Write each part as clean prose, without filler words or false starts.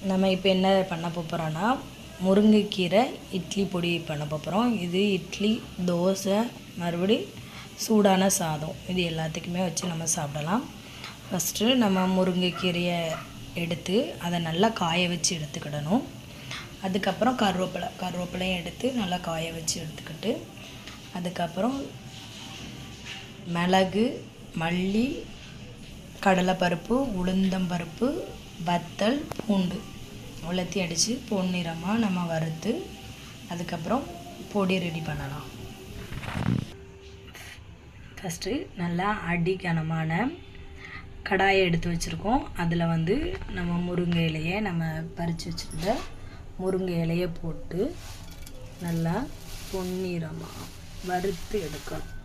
நம்ம இப்போ என்ன பண்ண போகிறோன்னா முருங்கைக்கீரை இட்லி பொடி பண்ண போகிறோம். இது இட்லி, தோசை, மறுபடி சூடான சாதம் இது எல்லாத்துக்குமே வச்சு நம்ம சாப்பிடலாம். ஃபஸ்ட்டு நம்ம முருங்கைக்கீரையை எடுத்து அதை நல்லா காய வச்சு எடுத்துக்கிடணும். அதுக்கப்புறம் கருவேப்பிலையும் எடுத்து நல்லா காய வச்சு எடுத்துக்கிட்டு, அதுக்கப்புறம் மிளகு, மல்லி, கடலைப்பருப்பு, உளுந்தம்பருப்பு, வத்தல், பூண்டு எல்லாத்தையும் அடித்து பொன்னிறமாக நம்ம வறுத்து அதுக்கப்புறம் பொடி ரெடி பண்ணலாம். ஃபஸ்ட்டு நல்லா அடிக்கனமான கடாயை எடுத்து வச்சுருக்கோம். அதில் வந்து நம்ம முருங்கை இலையை நம்ம பறித்து வச்சுருந்த முருங்கை இலையை போட்டு நல்லா பொன்னிறமாக வறுத்து எடுக்கணும்.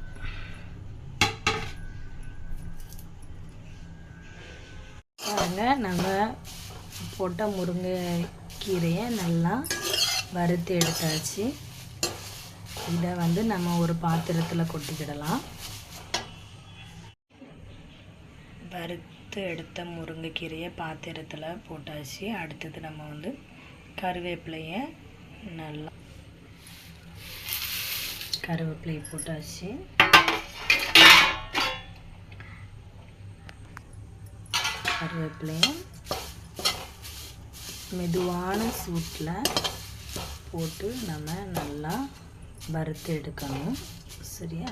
பாருங்கள், நம்ம போட்ட முருங்கைக்கீரையை நல்லா வறுத்து எடுத்தாச்சு. இதை வந்து நம்ம ஒரு பாத்திரத்தில் கொட்டிக்கிடலாம். வறுத்து எடுத்த முருங்கைக்கீரையை பாத்திரத்தில் போட்டாச்சு. அடுத்தது நம்ம வந்து கருவேப்பிலையை போட்டாச்சு. கருவேப்பிலையை மெதுவான சூட்டில் போட்டு நம்ம நல்லா வறுத்து எடுக்கணும். சரியா?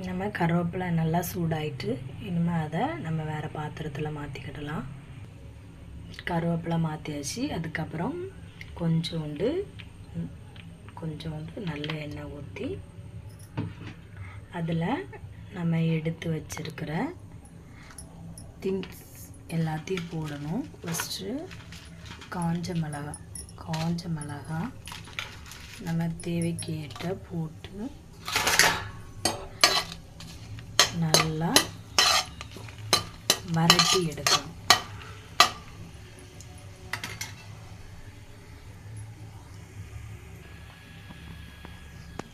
நம்ம கருவேப்பிலை நல்லா சூடாயிட்டு இனிமேல் அதை நம்ம வேறு பாத்திரத்தில் மாற்றிக்கிடலாம். கருவேப்பிலை மாற்றியாச்சு. அதுக்கப்புறம் கொஞ்சோண்டு நல்ல எண்ணெய் ஊற்றி அதில் நம்ம எடுத்து வச்சுருக்கிற திங்ஸ் எல்லாத்தையும் போடணும். ஃபஸ்ட்டு காஞ்ச மிளகா நம்ம தேவைக்கு ஏற்ற போட்டு நல்லா வதக்கி எடுக்கணும்.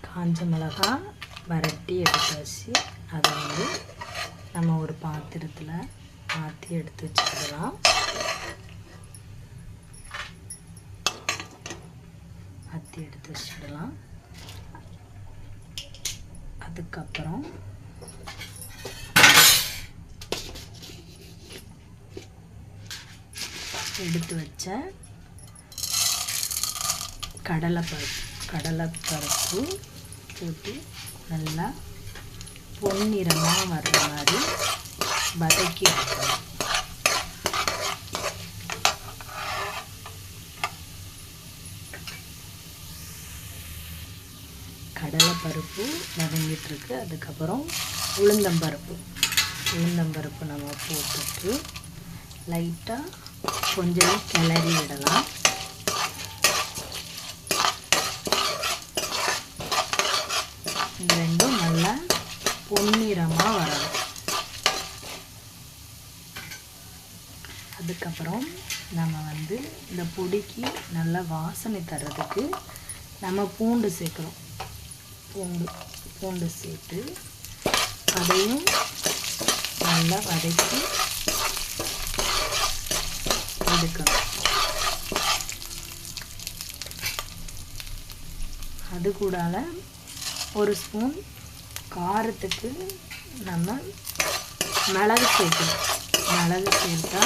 காஞ்ச மிளகா வதக்கி எடுத்தாச்சு. அதை வந்து நம்ம ஒரு பாத்திரத்தில் மாற்றி எடுத்து வச்சுக்கலாம். அதுக்கப்புறம் எடுத்து வச்ச கடலைப்பருப்பு போட்டு நல்லா பொன்னிறமாக வர்ற மாதிரி வதக்கி எடுக்கணும். கடலைப்பருப்பு வதங்கிட்டுருக்கு. அதுக்கப்புறம் உளுந்தம்பருப்பு நம்ம போட்டுட்டு லைட்டாக கொஞ்சம் கிளறி விடலாம். இது ரெண்டும் நல்லா பொன்னிறமாக வரணும். அதுக்கப்புறம் நம்ம வந்து இந்த பொடிக்கு நல்ல வாசனை தர்றதுக்கு நம்ம பூண்டு சேர்க்குறோம். பூண்டு சேர்த்து அதையும் நல்லா வதக்கி எடுக்கணும். அது கூடால ஒரு ஸ்பூன் காரத்துக்கு நம்ம மிளகு சேர்க்கணும். மிளகு சேர்த்தா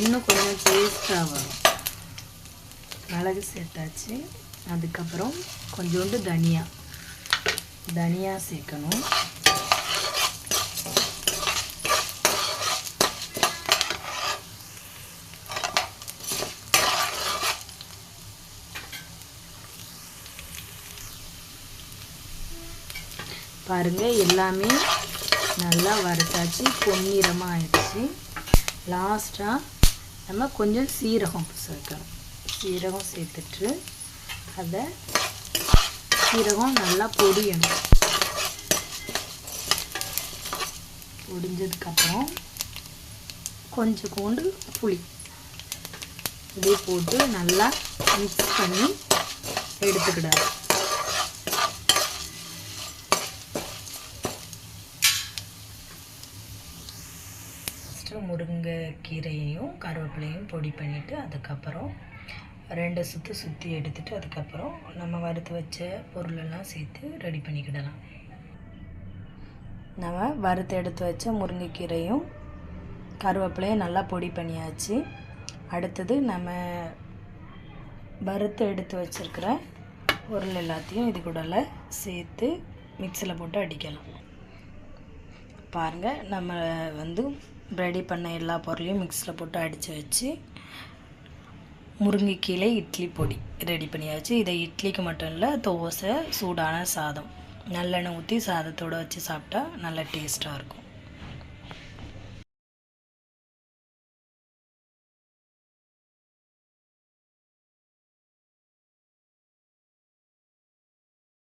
இன்னும் கொஞ்சம் டேஸ்ட்டாக வரும். மிளகு சேர்த்தாச்சு. அதுக்கப்புறம் கொஞ்சோண்டு தனியா சேர்க்கணும். பாருங்கள், எல்லாமே நல்லா வறுத்தாச்சு, பொன்னிறமாக ஆயிடுச்சு. லாஸ்ட்டாக நம்ம கொஞ்சம் சீரகம் சேர்க்கணும். சீரகம் சேர்த்துட்டு அதை சீரகம் நல்லா பொரியணும். பொரிஞ்சதுக்கப்புறம் கொஞ்சோண்டு புளி இதே போட்டு நல்லா மிக்ஸ் பண்ணி எடுத்துக்கிடாது. ஃபஸ்ட்டு முருங்கைக்கீரையையும் கருவேப்பிலையும் பொடி பண்ணிவிட்டு அதுக்கப்புறம் 2 சுற்றி எடுத்துகிட்டு அதுக்கப்புறம் நம்ம வறுத்து வச்ச பொருளெல்லாம் சேர்த்து ரெடி பண்ணிக்கிடலாம். நம்ம வறுத்து எடுத்து வச்ச முருங்கைக்கீரையும் கருவேப்பிலையும் நல்லா பொடி பண்ணியாச்சு. அடுத்தது நம்ம வறுத்து எடுத்து வச்சுருக்கிற பொருள் எல்லாத்தையும் இது கூடல சேர்த்து மிக்சியில் போட்டு அடிக்கலாம். பாருங்கள், நம்ம ரெடி பண்ண எல்லா பொருளையும் மிக்சியில் போட்டு அடித்து வச்சு முருங்கைக்கீரை இட்லி பொடி ரெடி பண்ணியாச்சு. இதை இட்லிக்கு மட்டும் இல்லை, தோசை, சூடான சாதம், நல்லெண்ணெய் ஊற்றி சாதத்தோடு வச்சு சாப்பிட்டா நல்ல டேஸ்ட்டாக இருக்கும்.